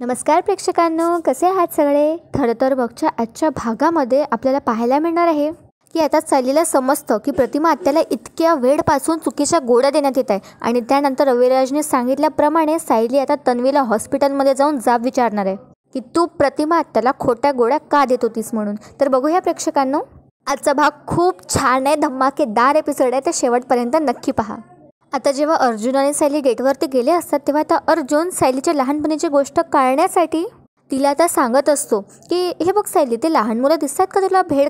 नमस्कार प्रेक्षकांनो, कसे आहात सगळे? खरं तर बघच्या आजच्या भागामध्ये आपल्याला पाहायला मिळणार आहे की आता सायलीला समजतं की प्रतिमा आत्याला इतक्या वेळपासून चुकीच्या गोळ्या देण्यात येत आहे आणि त्यानंतर रविराजने सांगितल्याप्रमाणे सायली आता तन्वीला हॉस्पिटलमध्ये जाऊन जाब विचारणार आहे की तू प्रतिमा आत्याला खोट्या गोळ्या का देत होतीस म्हणून. तर बघूया प्रेक्षकांनो, आजचा भाग खूप छान आहे, धमाकेदार एपिसोड आहे, तर शेवटपर्यंत नक्की पहा. आता जेव्हा अर्जुन आणि सायली गेटवरती गेले असतात तेव्हा आता अर्जुन सायलीच्या लहानपणीची गोष्ट टाळण्यासाठी तिला आता सांगत असतो की हे बघ सायली, ते लहान मुलं दिसतात का तुला भेळ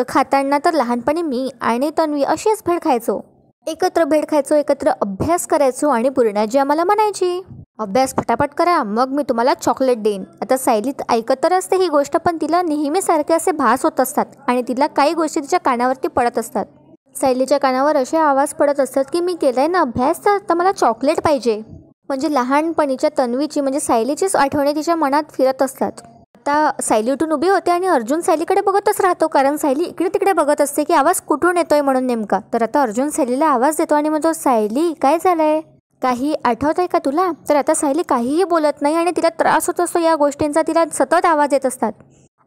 खाताना? तर लहानपणी मी आणि तन्वी अशीच भेळ खायचो, एकत्र भेळ खायचो, एकत्र अभ्यास करायचो आणि पूर्णाजी आम्हाला म्हणायची अभ्यास फटाफट करा, मग मी तुम्हाला चॉकलेट देईन. आता सायली ऐकत तर असते ही गोष्ट, पण तिला नेहमीसारखे असे भास होत असतात आणि तिला काही गोष्टी तिच्या कानावरती पडत असतात. सायलीच्या कानावर असे आवाज पडत असतात की मी केलाय ना अभ्यास, तर आता मला चॉकलेट पाहिजे. म्हणजे लहानपणीच्या तन्वीची म्हणजे सायलीचीच आठवणी तिच्या मनात फिरत असतात. आता सायली उठून उभी होते आणि अर्जुन सायलीकडे बघतच राहतो, कारण सायली इकडे तिकडे बघत असते की आवाज कुठून येतोय म्हणून नेमका. तर आता अर्जुन सायलीला आवाज देतो आणि म्हणतो, सायली काय झालंय, काही आठवत आहे का तुला? तर आता सायली काहीही बोलत नाही आणि तिला त्रास होत असतो या गोष्टींचा, तिला सतत आवाज येत असतात.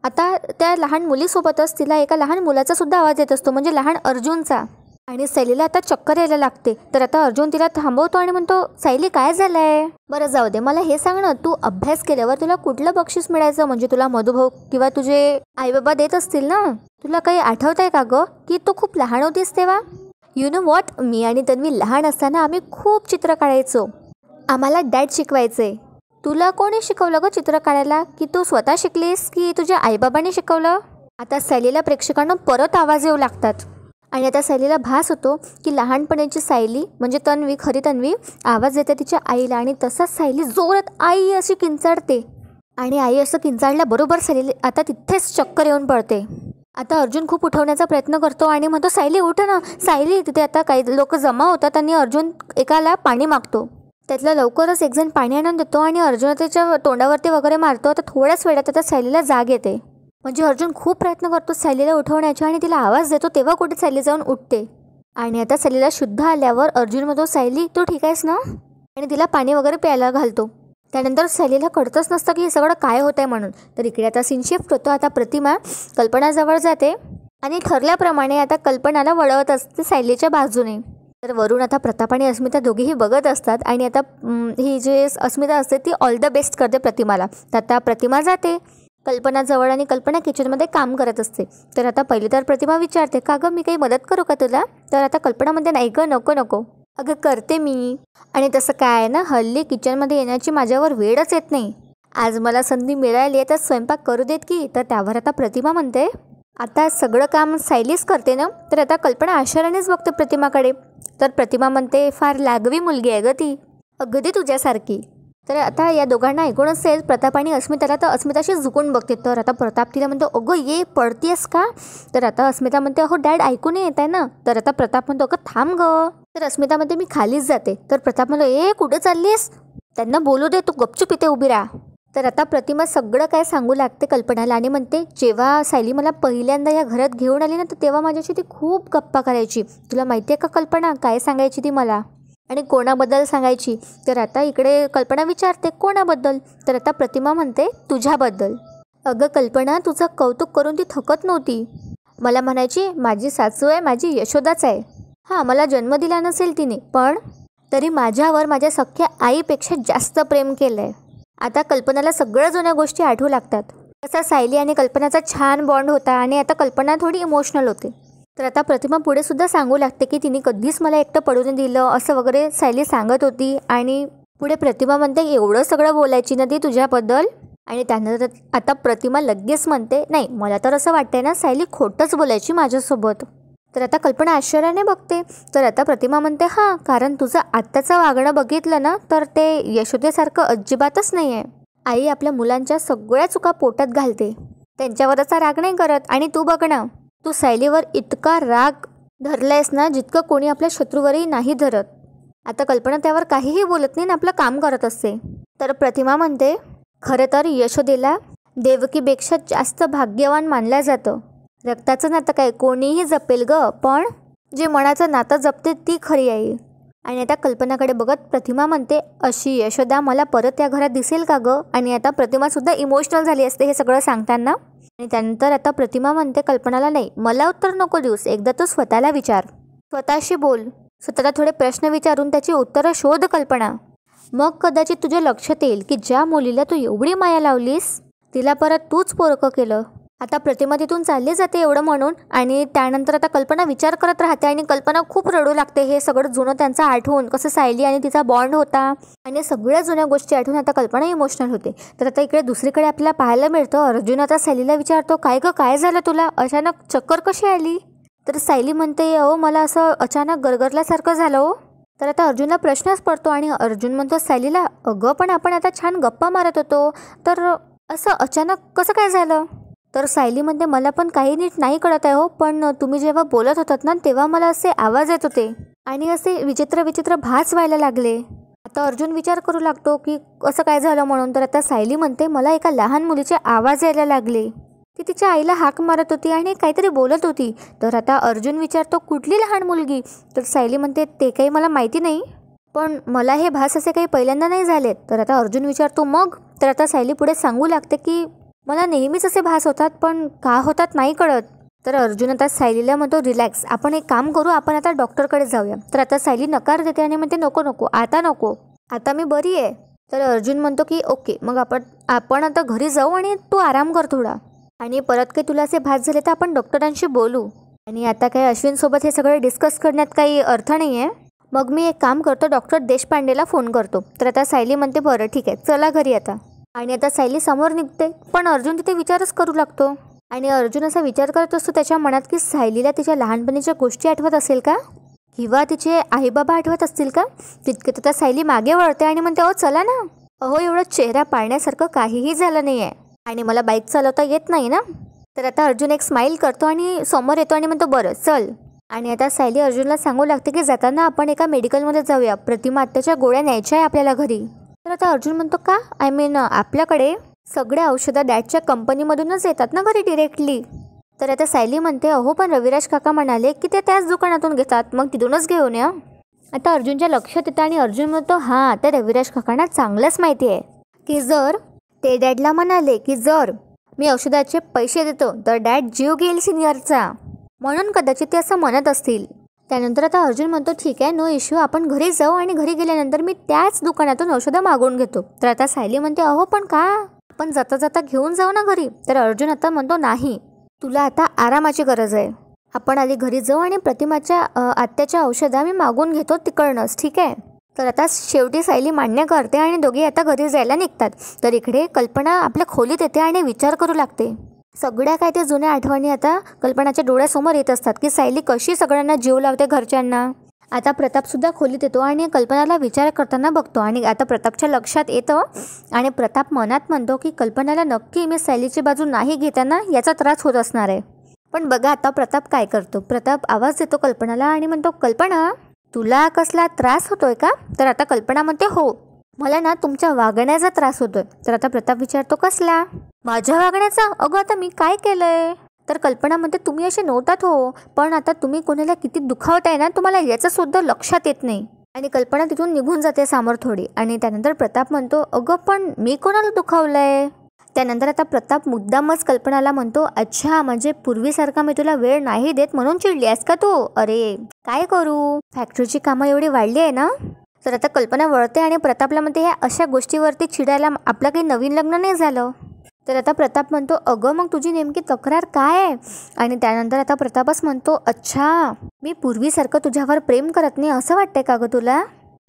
आता त्या लहान मुलीसोबतच तिला एका लहान मुलाचा सुद्धा आवाज येत असतो, म्हणजे लहान अर्जुनचा. आणि सायलीला आता चक्कर यायला लागते. तर आता अर्जुन तिला थांबवतो आणि म्हणतो, सायली काय झालंय? बरं जाऊ दे, मला हे सांग ना, तू अभ्यास केल्यावर तुला कुठलं बक्षीस मिळायचं? म्हणजे तुला मधुभाऊ किंवा तुझे आई बाबा देत असतील ना, तुला काही आठवत आहे का ग की तू खूप लहान होतीस तेव्हा? यू नो वॉट, मी आणि तन्वी लहान असताना आम्ही खूप चित्र काढायचो, आम्हाला डॅड शिकवायचे. तुला कोणी शिकवलं ग चित्र काढायला? की तू स्वतः शिकलीस की तुझ्या आईबाबांनी शिकवलं? आता सायलीला प्रेक्षकांना परत आवाज येऊ लागतात आणि आता सायलीला भास होतो की लहानपणीची सायली म्हणजे तन्वी, खरी तन्वी आवाज देते तिच्या आईला आणि तसाच सायली जोरात आई अशी किंचाळते आणि आई असं किंचाळल्याबरोबर सायली आता तिथेच चक्कर येऊन पडते. आता अर्जुन खूप उठवण्याचा प्रयत्न करतो आणि म्हणतो, सायली उठ ना. सायली, तिथे आता काही लोक जमा होतात आणि अर्जुन एकाला पाणी मागतो. त्यातला लवकरच एक जण पाणी आणून देतो आणि अर्जुन त्याच्या तोंडावरती वगैरे मारतो. आता थोड्याच वेळात आता सायलीला जाग येते. म्हणजे अर्जुन खूप प्रयत्न करतो सायलीला उठवण्याचे आणि तिला आवाज देतो, तेव्हा कुठे सायली जाऊन उठते. आणि आता सायलीला शुद्ध आल्यावर अर्जुन म्हणतो, सायली तू ठीक आहेस ना? आणि तिला पाणी वगैरे प्यायला घालतो. त्यानंतर सायलीला कळतच नसतं की हे सगळं काय होत आहे म्हणून. तर इकडे आता सीन शिफ्ट होतो. आता प्रतिमा कल्पनाजवळ जाते आणि ठरल्याप्रमाणे आता कल्पनाला वळवत असते सायलीच्या बाजूने. तर वरून आता प्रताप आणि अस्मिता दोघेही बघत असतात आणि आता ही जी अस्मिता असते ती ऑल द बेस्ट करते प्रतिमाला. तर आता प्रतिमा जाते कल्पनाजवळ आणि कल्पना किचनमध्ये काम करत असते. तर आता पहिले तर प्रतिमा विचारते, का गं मी काही मदत करू का तुला? तर आता कल्पना म्हणते, नाही गं नको नको, अगं करते मी. आणि तसं काय आहे ना, हल्ली किचनमध्ये येण्याची माझ्यावर वेळच येत नाही. आज मला संधी मिळाली आहे तर स्वयंपाक करू देत की? तर त्यावर आता प्रतिमा म्हणते, आता सगळं काम सायलीच करते ना? तर आता कल्पना आश्चर्यानेच बघते प्रतिमाकडे. तर प्रतिमा म्हणते, फार लागवी मुलगी आहे ग ती, अगदी तुझ्यासारखी. तर आता या दोघांना ऐकूनच असेल प्रताप आणि अस्मिताला, तर अस्मिताशी झुकून बघते. तर आता प्रताप तिला म्हणतो, अगं ये पडतीयस का? तर आता अस्मिता म्हणते, अहो डॅड ऐकून येत आहे ना? तर आता प्रताप म्हणतो, अगं थांब ग. तर अस्मिता म्हणते, मी खालीच जाते. तर प्रताप म्हणतो, ए कुठे चाललीस? त्यांना बोलू दे, तू गपचूप इथे उभी राहा. तर आता प्रतिमा सगळं काय सांगू लागते कल्पनाला आणि म्हणते, जेव्हा सायली मला पहिल्यांदा या घरात घेऊन आली ना, तर तेव्हा माझ्याशी ती खूप गप्पा करायची. तुला माहिती आहे का कल्पना, काय सांगायची ती मला आणि कोणाबद्दल सांगायची? तर आता इकडे कल्पना विचारते, कोणाबद्दल? तर आता प्रतिमा म्हणते, तुझ्याबद्दल. अगं कल्पना, तुझं कौतुक करून ती थकत नव्हती. मला म्हणायची, माझी सासू आहे, माझी यशोदाच आहे. हां, मला जन्म दिला नसेल तिने, पण तरी माझ्यावर माझ्या सख्ख्या आईपेक्षा जास्त प्रेम केलं आहे. आता कल्पनाला सगळ्या जुन्या गोष्टी आठवू लागतात. तसा सायली आणि कल्पनाचा छान बॉन्ड होता आणि आता कल्पना थोडी इमोशनल होते. तर आता प्रतिमा पुढे सुद्धा सांगू लागते की तिने कधीच मला एकटं पडून दिलं असं वगैरे सायली सांगत होती. आणि पुढे प्रतिमा म्हणते, एवढं सगळं बोलायची ना ती तुझ्याबद्दल? आणि त्यानंतर आता प्रतिमा लगेच म्हणते, नाही मला तर असं वाटतंय ना सायली खोटंच बोलायची माझ्यासोबत. तर आता कल्पना आश्चर्याने बघते. तर आता प्रतिमा म्हणते, हां, कारण तुझं आत्ताचं वागणं बघितलं ना तर ते यशोदेसारखं अजिबातच नाही आहे. आई आपल्या मुलांच्या सगळ्या चुका पोटात घालते, त्यांच्यावरचा राग नाही करत. आणि तू बघ ना, तू सायलीवर इतका राग धरलायस ना जितकं कोणी आपल्या शत्रूवरही नाही धरत. आता कल्पना त्यावर काहीही बोलत नाही ना आपलं काम करत असते. तर प्रतिमा म्हणते, खरं तर यशोदेला देवकीपेक्षा जास्त भाग्यवान मानलं जातं. रक्ताचं नातं काय कोणीही जपेल ग, पण जे मनाचं नातं जपते ती खरी आई. आणि आता कल्पनाकडे बघत प्रतिमा म्हणते, अशी यशोदा मला परत या घरात दिसेल का गं? आणि आता प्रतिमासुद्धा इमोशनल झाली असते हे सगळं सांगताना. आणि त्यानंतर आता प्रतिमा म्हणते कल्पनाला, नाही मला उत्तर नको देऊस, एकदा तू स्वतःला विचार, स्वतःशी बोल, स्वतःला थोडे प्रश्न विचारून त्याची उत्तरं शोध कल्पना. मग कदाचित तुझ्या लक्षात येईल की ज्या मुलीला तू एवढी माया लावलीस तिला परत तूच पोरकं केलं. आता प्रतिमा तिथून चालली जाते एवढं म्हणून. आणि त्यानंतर आता कल्पना विचार करत राहते आणि कल्पना खूप रडू लागते. हे सगळं जुनं त्यांचं आठवून, कसं सायली आणि तिचा बॉन्ड होता आणि सगळ्या जुन्या गोष्टी आठवून आता कल्पना इमोशनल होते. तर आता इकडे दुसरीकडे आपल्याला पाहायला मिळतं, अर्जुन आता सायलीला विचारतो, काय गं काय झालं तुला, अचानक चक्कर कशी आली? तर सायली म्हणते, अहो मला असं अचानक गरगरल्यासारखं झालं हो. तर आता अर्जुनला प्रश्नच पडतो आणि अर्जुन म्हणतो सायलीला, अगं पण आपण आता छान गप्पा मारत होतो, तर असं अचानक कसं काय झालं? तर सायली म्हणते, मला पण काही नीट नाही कळत आहे हो, पण तुम्ही जेव्हा बोलत होतात ना तेव्हा मला असे आवाज येत होते आणि असे विचित्र विचित्र भास व्हायला लागले. आता अर्जुन विचार करू लागतो की असं काय झालं म्हणून. तर आता सायली म्हणते, मला एका लहान मुलीचे आवाज यायला लागले, ती तिच्या आईला हाक मारत होती आणि काहीतरी बोलत होती. तर आता अर्जुन विचारतो, कुठली लहान मुलगी? तर सायली म्हणते, ते काही मला माहिती नाही, पण मला हे भास असे काही पहिल्यांदा नाही झालेत. तर आता अर्जुन विचारतो, मग? तर आता सायली पुढे सांगू लागते की मला नेहमीच असे भास होतात, पण का होतात नाही कळत. तर अर्जुन आता सायलीला म्हणतो, रिलॅक्स, आपण एक काम करू, आपण आता डॉक्टरकडे जाऊया. तर आता सायली नकार देते आणि म्हणते, नको नको, आता नको, आता मी बरी आहे. तर अर्जुन म्हणतो की ओके, मग आपण आता घरी जाऊ आणि तू आराम कर थोडा, आणि परत काही तुला असे भास झाले तर आपण डॉक्टरांशी बोलू. आणि आता काही अश्विनसोबत हे सगळं डिस्कस करण्यात काही अर्थ नाही आहे. मग मी एक काम करतो, डॉक्टर देशपांडेला फोन करतो. तर आता सायली म्हणते, बरं ठीक आहे, चला घरी आता. आणि आता सायली समोर निघते, पण अर्जुन तिथे विचारच करू लागतो. आणि अर्जुन असा विचार करत असतो त्याच्या मनात की सायलीला तिच्या लहानपणीच्या गोष्टी आठवत असेल का, किंवा तिचे आईबाबा आठवत असतील का. तितके तर सायली मागे वळते आणि म्हणते, अहो चला ना, अहो एवढं चेहरा पाळण्यासारखं काहीही झालं नाही आहे आणि मला बाईक चालवता येत नाही ना. तर आता अर्जुन एक स्माईल करतो आणि समोर येतो आणि म्हणतो, बरं चल. आणि आता सायली अर्जुनला सांगू लागते की जाताना आपण एका मेडिकलमध्ये जाऊया, प्रतिमा आत्याच्या गोळ्या न्यायच्या आहे आपल्याला घरी. तर आता अर्जुन म्हणतो, का? आय मीन आपल्याकडे सगळे औषधं डॅडच्या कंपनीमधूनच येतात ना घरी डिरेक्टली. तर आता सायली म्हणते, अहो पण रविराज काका म्हणाले की ते त्याच दुकानातून घेतात, मग तिथूनच घेऊन या. आता अर्जुनच्या लक्षात येतं आणि अर्जुन म्हणतो, हां त्या रविराज काकांना चांगलंच माहिती आहे की जर ते डॅडला म्हणाले की जर मी औषधाचे पैसे देतो तर डॅड जीव घेईल सिनियरचा, म्हणून कदाचित ते असं म्हणत असतील. त्यानंतर आता अर्जुन म्हणतो, ठीक आहे, नो इश्यू, आपण घरी जाऊ आणि घरी गेल्यानंतर मी त्याच दुकानातून औषधं मागवून घेतो. तर आता सायली म्हणते, अहो पण का, आपण जाता जाता घेऊन जाऊ ना घरी. तर अर्जुन आता म्हणतो, नाही, तुला आता आरामाची गरज आहे, आपण आधी घरी जाऊ आणि प्रतिमाच्या आत्याच्या औषधं मी मागून घेतो तिकडनंच, ठीक आहे. तर आता शेवटी सायली मान्य करते आणि दोघे आता घरी जायला निघतात. तर इकडे कल्पना आपल्या खोलीत येते आणि विचार करू लागते. सगळ्या काय ते जुन्या आठवणी आता कल्पनाच्या डोळ्यासमोर येत असतात की सायली कशी सगळ्यांना जीव लावते घरच्यांना. आता प्रतापसुद्धा खोलीत येतो आणि कल्पनाला विचार करताना बघतो आणि आता प्रतापच्या लक्षात येतं आणि प्रताप मनात म्हणतो की कल्पनाला नक्की मी सायलीची बाजू नाही घेताना याचा त्रास होत असणार आहे. पण बघा आता प्रताप काय करतो. प्रताप आवाज देतो कल्पनाला आणि म्हणतो, कल्पना तुला कसला त्रास होतोय का? तर आता कल्पना म्हणते, हो मला ना तुमच्या वागण्याचा त्रास होतोय. तर आता प्रताप विचारतो, कसला? माझ्या वागण्याचा? अगं आता मी काय केलंय? तर कल्पना म्हणते, तुम्ही असे नव्हतात हो, पण आता तुम्ही कोणाला किती दुखावताय ना तुम्हाला याचं सुद्धा लक्षात येत नाही. आणि कल्पना तिथून निघून जाते समोर थोडी. आणि त्यानंतर प्रताप म्हणतो, अगं पण मी कोणाला दुखावलंय? त्यानंतर आता प्रताप मुद्दामच कल्पनाला म्हणतो, अच्छा म्हणजे पूर्वीसारखा मी तुला वेळ नाही देत म्हणून चिडली आहेस का तू? अरे काय करू, फॅक्टरीची कामं एवढी वाढली आहे ना. तर आता कल्पना वळते आणि प्रतापला म्हणते, ह्या अशा गोष्टीवरती चिडायला आपलं काही नवीन लग्न नाही झालं. तर आता प्रताप म्हणतो, अगं मग तुझी नेमकी तक्रार काय आहे? आणि त्यानंतर आता प्रतापच म्हणतो, अच्छा मी पूर्वीसारखं तुझ्यावर प्रेम करत नाही असं वाटतंय का गं तुला?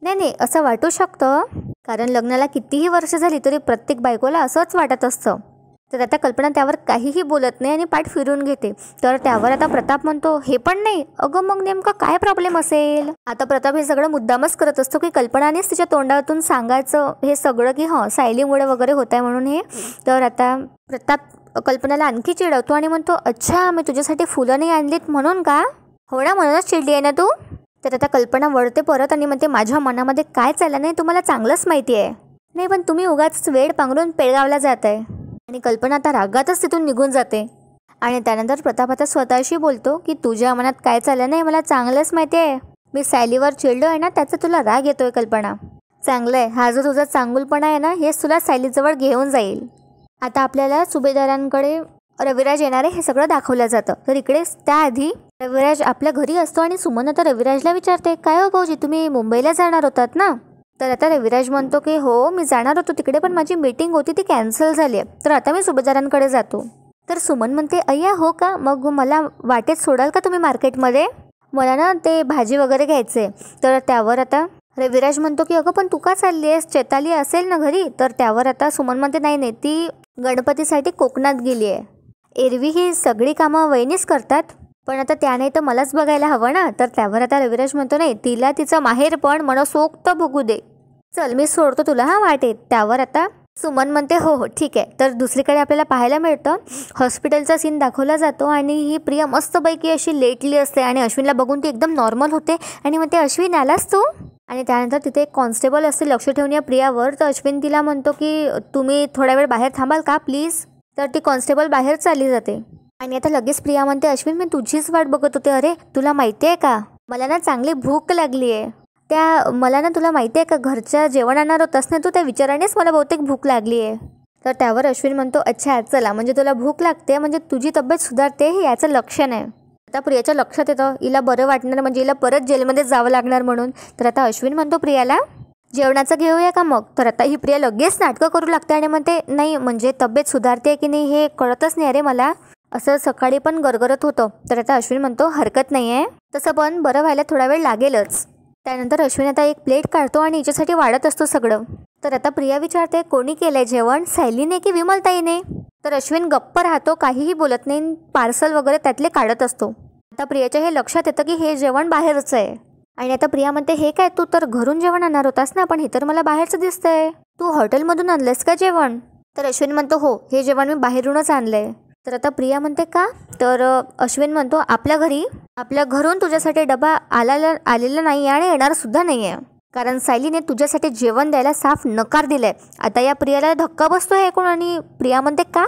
नाही नाही, असं वाटू शकतं, कारण लग्नाला कितीही वर्ष झाली तरी प्रत्येक बायकोला असंच वाटत असतं. तर आता कल्पना त्यावर काहीही बोलत नाही आणि पाठ फिरून घेते. तर त्यावर आता प्रताप म्हणतो, हे पण नाही? अगं मग नेमका काय प्रॉब्लेम असेल? आता प्रताप हे सगळं मुद्दामच करत असतो की कल्पनानेच तिच्या तोंडातून सांगायचं हे सगळं की सायलीमुळे वगैरे होत आहे म्हणून हे. तर आता प्रताप कल्पनाला आणखी चिडवतो आणि म्हणतो, अच्छा मी तुझ्यासाठी फुलं नाही आणलीत म्हणून का? हो ना, म्हणूनच चिडली आहे ना तू? तर आता कल्पना वळते परत आणि म्हणते, माझ्या मनामध्ये काय चाललं नाही तुम्हाला चांगलंच माहिती आहे. नाही पण तुम्ही उगाच वेळ पांघरून पेळगावला जात आहे. आणि कल्पना आता रागातच तिथून निघून जाते. आणि त्यानंतर प्रताप आता स्वतःशी बोलतो की तुझ्या मनात काय चाललं नाही मला चांगलंच माहिती आहे. मी सायलीवर चिडलो आहे ना, त्याचा तुला राग येतोय कल्पना. चांगलं आहे, हा जो तुझा चांगुलपणा आहे ना, हेच तुला सायलीजवळ घेऊन जाईल. आता आपल्याला सुभेदारांकडे रविराज येणार आहे हे सगळं दाखवलं जातं. तर इकडेच त्याआधी रविराज आपल्या घरी असतो आणि सुमन आता रविराजला विचारते, काय हो भाऊजी, तुम्ही मुंबईला जाणार होतात ना? तर आता रविराज म्हणतो की हो, मी जाणार होतो तिकडे, पण माझी मीटिंग होती ती कॅन्सल झाली आहे, तर आता मी सुभेदारांकडे जातो. तर सुमन म्हणते, अय्या हो का, मग मला वाटेत सोडाल का तुम्ही मार्केटमध्ये? मला ना ते भाजी वगैरे घ्यायचे. तर त्यावर आता रविराज म्हणतो की अगं पण तू का चालली आहेस, चैताली असेल ना घरी? तर त्यावर आता सुमन म्हणते, नाही नाही, ती गणपतीसाठी कोकणात गेली आहे. एरवी ही सगळी कामं वहिनीच करतात, पण आता त्या नाही तर मलाच बघायला हवं ना. तर त्यावर आता रविराज म्हणतो, नाही, तिला तिचं माहेर पण मनसोक्त भोगू दे, चल मी सोडतो तुला हा वाटेत. त्यावर आता सुमन म्हणते, हो हो ठीक आहे. तर दुसरीकडे आपल्याला पाहायला मिळतं हॉस्पिटलचा सीन दाखवला जातो आणि ही प्रिया मस्तपैकी अशी लेटली असते आणि अश्विनला बघून ती एकदम नॉर्मल होते आणि म्हणते, अश्विन आलास तू? आणि त्यानंतर तिथे एक कॉन्स्टेबल असते लक्ष ठेवून या प्रियावर. तर अश्विन तिला म्हणतो की तुम्ही थोडा वेळ बाहेर थांबाल का प्लीज? तर ती कॉन्स्टेबल बाहेर चालली जाते आणि आता लगेच प्रिया म्हणते, अश्विन मी तुझीच वाट बघत होते. अरे तुला माहिती आहे का, मला ना चांगली भूक लागली आहे. मला ना तुला माहिती आहे का, घरच्या जेवण आणणार होतास ना तू, त्या विचारानेच मला बहुतेक भूक लागली आहे. तर त्यावर अश्विन म्हणतो, अच्छा चला, म्हणजे तुला भूक लागते म्हणजे तुझी तब्येत सुधारते हे याचं लक्षण आहे. आता प्रियाच्या लक्षात येतं हिला बरं वाटणार म्हणजे हिला परत जेलमध्ये जावं लागणार म्हणून. तर आता अश्विन म्हणतो प्रियाला, जेवणाचं घेऊया का मग? तर आता ही प्रिया लगेच नाटकं करू लागते आणि म्हणते, नाही म्हणजे तब्येत सुधारते की नाही हे कळतच नाही अरे मला, असं सकाळी पण गरगरत होतं. तर आता अश्विन म्हणतो, हरकत नाही आहे, तसं पण बरं व्हायला थोडा वेळ लागेलच. त्यानंतर अश्विन आता एक प्लेट काढतो आणि हिच्यासाठी वाढत असतो सगळं. तर आता प्रिया विचारते, कोणी केलंय जेवण, सायलीने की विमलताईने? तर अश्विन गप्प राहतो, काहीही बोलत नाही, पार्सल वगैरे त्यातले काढत असतो. आता प्रियाच्या हे लक्षात येतं की हे जेवण बाहेरचं आहे आणि आता प्रिया म्हणते, हे काय, तू तर घरून जेवण आणणार होतास ना, पण हे तर मला बाहेरचं दिसतंय, तू हॉटेलमधून आणलंस का जेवण? तर अश्विन म्हणतो, हो, हे जेवण मी बाहेरूनच आणलंय. तर आता प्रिया म्हणते, का? तर अश्विन म्हणतो, आपल्या घरून तुझ्यासाठी डबा आलेला नाही आणि येणार सुद्धा नाही आहे, कारण सायलीने तुझ्यासाठी जेवण द्यायला साफ नकार दिलाय. आता या प्रियाला धक्का बसतो हे ऐकून आणि प्रिया म्हणते, का?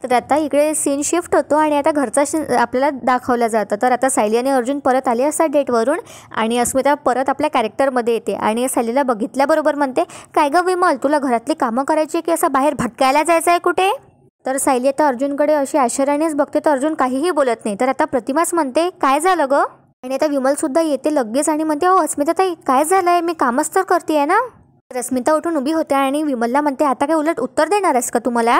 तर आता इकडे सीन शिफ्ट होतो आणि आता घरचा आपल्याला दाखवला जातं. तर आता सायली आणि अर्जुन परत आले असतात डेटवरून आणि अस्मिता परत आपल्या कॅरेक्टरमध्ये येते आणि सायलीला बघितल्याबरोबर म्हणते, काय गं विमल, तुला घरातली कामं करायची की असं बाहेर भटकायला जायचं आहे कुठे? तर सायली आता अर्जुनकडे अशी आश्चर्यानेच बघते, तर अर्जुन काहीही बोलत नाही. तर आता प्रतिमाच म्हणते, काय झालं गं? आणि आता विमलसुद्धा येते लगेच आणि म्हणते, हो अस्मिता ताई, काय झालंय, मी कामच तर करते ना. तर अस्मिता उठून उभी होते आणि विमलला म्हणते, आता काय उलट उत्तर देणार आहेस का तुम्हाला?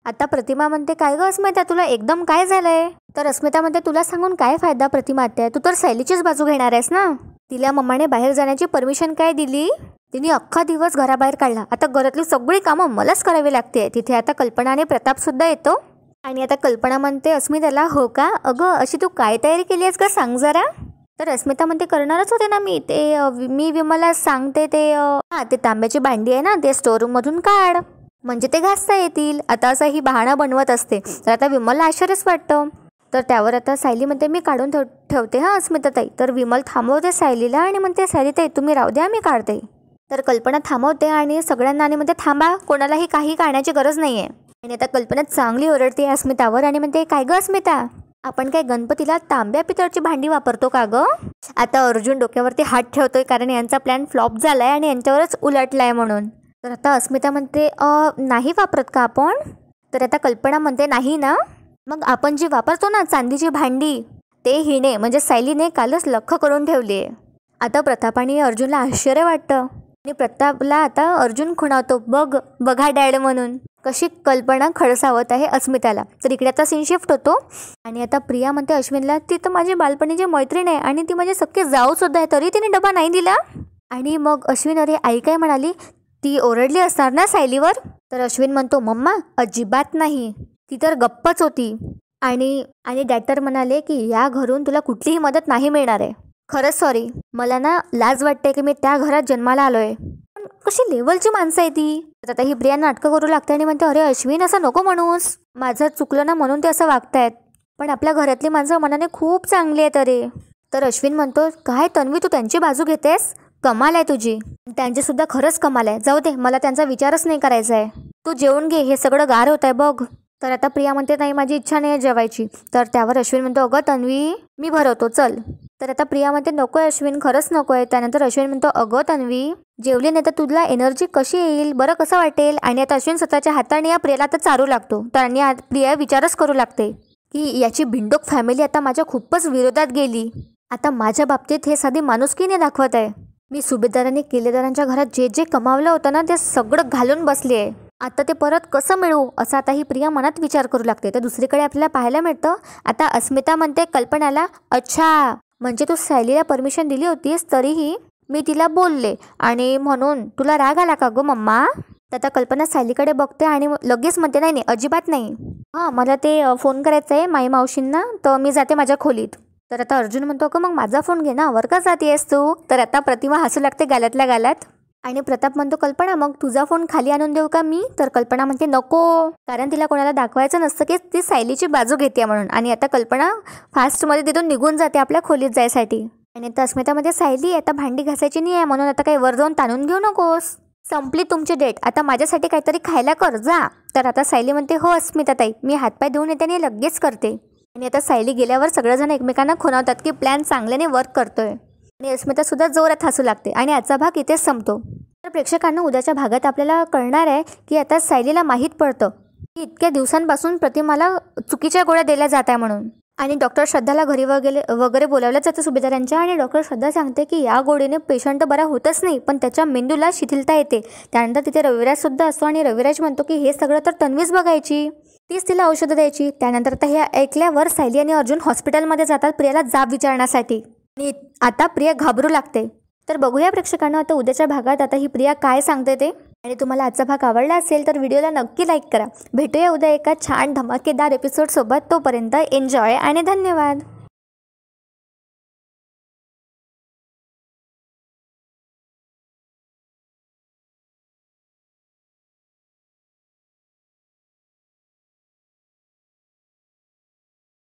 आता प्रतिमा म्हणते, काय गं अस्मिता, तुला एकदम काय झालंय? तर अस्मिता म्हणते, तुला सांगून काय फायदा प्रतिमा आत्या, तू तर सायलीचीच बाजू घेणार आहेस ना. तिला मम्माने बाहेर जाण्याची परमिशन काय दिली? तिने अख्खा दिवस घराबाहेर काढला, आता घरातली सगळी कामं मलाच करावी लागते. तिथे आता कल्पना आणि प्रताप सुद्धा येतो आणि आता कल्पना म्हणते अस्मिताला, हो का, अगं अशी तू काय तयारी केली आहेस का, सांग जरा. तर अस्मिता म्हणते, करणारच होते ना मी विमलला सांगते ते तांब्याची भांडी आहे ना, ते स्टोरूममधून काढ म्हणजे ते घासता येतील. आता असं ही बहाणा बनवत असते. तर आता विमलला आश्चर्यच वाटतं. तर त्यावर आता सायली म्हणते, मी काढून ठेवते हा अस्मिता ताई. तर विमल थांबवते सायलीला आणि म्हणते, सायली ताई तुम्ही राहू द्या, मी काढते. तर कल्पना थांबवते आणि सगळ्यांना आणि म्हणते, थांबा, कोणालाही काही काढण्याची गरज नाही आहे. आणि आता कल्पना चांगली ओरडते अस्मितावर आणि म्हणते, काय गं अस्मिता, आपण काय गणपतीला तांब्या पितळची भांडी वापरतो का गं? आता अर्जुन डोक्यावरती हात ठेवतोय, कारण यांचा प्लॅन फ्लॉप झालाय आणि यांच्यावरच उलटलाय म्हणून. तर आता अस्मिता म्हणते, नाही वापरत का आपण? तर आता कल्पना म्हणते, नाही ना, मग आपण जी वापरतो ना चांदीची भांडी, ते हिने म्हणजे सायलीने कालच लख्ख करून ठेवली आहे. आता प्रताप आणि अर्जुनला आश्चर्य वाटतं आणि प्रतापला आता अर्जुन खुणावतो, बघा डॅड म्हणून कशी कल्पना खडसावत आहे अस्मिताला. तर इकडे आता सीन शिफ्ट होतो आणि आता प्रिया म्हणते अश्विनला, ती तर माझी बालपणीची मैत्रीण आहे आणि ती माझी सख्खी जाऊ सुद्धा आहे, तरी तिने डबा नाही दिला. आणि मग अश्विन, अरे आई काय म्हणाली, ती ओरडली असणार ना सायलीवर? तर अश्विन म्हणतो, मम्मा अजिबात नाही, ती तर गप्पच होती. आणि डॅटर म्हणाले की या घरून तुला कुठलीही मदत नाही मिळणार आहे. खरंच सॉरी, मला ना लाज वाटते की मी त्या घरात जन्माला आलोय. पण कशी लेवलची माणसं आहे ती. तर आता ही प्रिया नाटकं करू लागते आणि म्हणते, अरे अश्विन असं नको म्हणूस, माझं चुकलं ना म्हणून ते असं वागतायत, पण आपल्या घरातली माणसं मनाने खूप चांगली आहेत अरे. तर अश्विन म्हणतो, काय तन्वी तू त्यांची बाजू घेतेस, कमाल आहे तुझी. त्यांची सुद्धा खरंच कमाल आहे, जाऊ दे, मला त्यांचा विचारच नाही करायचा आहे. तू जेवून घे, हे सगळं गार होत आहे बघ. तर आता प्रिया म्हणते नाही माझी इच्छा नाही आहे जेवायची. तर त्यावर अश्विन म्हणतो अगं तन्वी मी भरवतो चल. तर आता प्रिया म्हणते नको आहे अश्विन, खरंच नको आहे. त्यानंतर अश्विन म्हणतो अगं तन्वी जेवली नाही तर तुला एनर्जी कशी येईल, बरं कसं वाटेल. आणि आता अश्विन स्वतःच्या हाताने या प्रियाला आता चारू लागतो. तर आणि प्रिया विचारच करू लागते की याची भिंडोक फॅमिली आता माझ्या खूपच विरोधात गेली. आता माझ्या बाबतीत हे साधी माणुसकीने दाखवत आहे. मी सुभेदारांनी किल्लेदारांच्या घरात जे जे कमावलं होतं ना ते सगळं घालून बसली आहे. आता ते परत कसं मिळवू असा आता ही प्रिया मनात विचार करू लागते. तर दुसरीकडे आपल्याला पाहायला मिळतं आता अस्मिता म्हणते कल्पनाला अच्छा म्हणजे तू सायलीला परमिशन दिली होतीस तरीही मी तिला बोलले आणि म्हणून तुला राग आला का गं मम्मा. तर आता कल्पना सायलीकडे बघते आणि लगेच म्हणते नाही नाही अजिबात नाही. हां मला ते फोन करायचं आहे माई मावशींना तर मी जाते माझ्या खोलीत. तर आता अर्जुन म्हणतो का मग माझा फोन घे ना, वर का जातेस तू. तर आता प्रतिमा हसू लागते गालातल्या गालात. आणि प्रताप म्हणतो कल्पना मग तुझा फोन खाली आणून देऊ का मी. तर कल्पना म्हणते नको, कारण तिला कोणाला दाखवायचं नसतं की ती सायलीची बाजू घेते म्हणून. आणि आता कल्पना फास्टमध्ये तिथून निघून जाते आपल्या खोलीत जायसाठी. आणि आता अस्मितामध्ये सायली आता भांडी घासायची नाही आहे म्हणून आता काही वर जाऊन ताणून घेऊ नकोस, संपली तुमची डेट, आता माझ्यासाठी काहीतरी खायला कर जा. तर आता सायली म्हणते हो अस्मिताताई मी हातपाय धुवून येते आणि लगेच करते. आणि आता सायली गेल्यावर सगळेजण एकमेकांना खुणावतात की प्लॅन चांगल्याने वर्क करतोय. आणि अस्मिता सुद्धा जोरात हसू लागते. आणि आजचा भाग इथेच संपतो. तर प्रेक्षकांना उद्याच्या भागात आपल्याला कळणार आहे की आता सायलीला माहीत पडतं की इतक्या दिवसांपासून प्रतिमाला चुकीच्या गोळ्या दिल्या जात आहे म्हणून. आणि डॉक्टर श्रद्धाला घरी वगैरे बोलावलं जातं सुभेदारांच्या. आणि डॉक्टर श्रद्धा सांगते की या गोळीने पेशंट बरा होतच नाही पण त्याच्या मेंदूला शिथिलता येते. त्यानंतर तिथे रविराज सुद्धा असतो आणि रविराज म्हणतो की हे सगळं तर तन्वीच बघायची, तीच तिला औषधं द्यायची. त्यानंतर आता हे ऐकल्यावर सायली आणि अर्जुन हॉस्पिटलमध्ये जातात प्रियाला जाब विचारण्यासाठी. आणि आता प्रिया घाबरू लागते. तर बघूया प्रेक्षकांना आता उद्याच्या भागात आता ही प्रिया काय सांगते ते. आणि तुम्हाला आजचा भाग आवडला असेल तर व्हिडिओला नक्की लाईक करा. भेटूया उद्या एका छान धमाकेदार एपिसोडसोबत. तोपर्यंत एन्जॉय आणि धन्यवाद.